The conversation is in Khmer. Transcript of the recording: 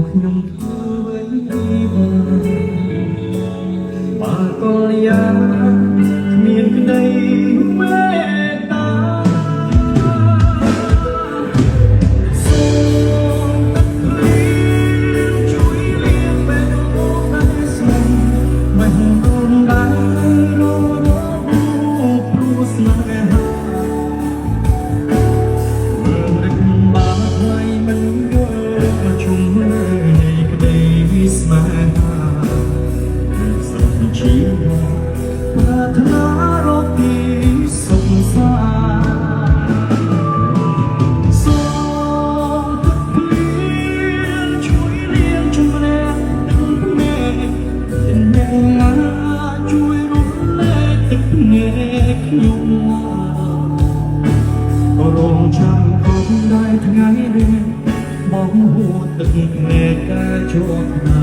ខ្ញុំធ្វើអ្វីបានកលយ៉ាងគ្មានក្តីមេត្តាសូមទឹកភ្លៀងជួយលាងបេះដូងដែលស្មងមិនរួនដែររលត់ព្រោះស្នេហាស្នេហាសុខជីវៈប្រាថ្នារកទីសុខសាន្តសូមទឹកភ្លៀងជួយលាងជម្រះទឹកភ្នែកអ្នកណាជួយរំលែកទឹកភ្នែកខ្ញុំរងចាំកុំได้ថ្ងៃនេះបងហួតទឹកភ្នែកតែជាប់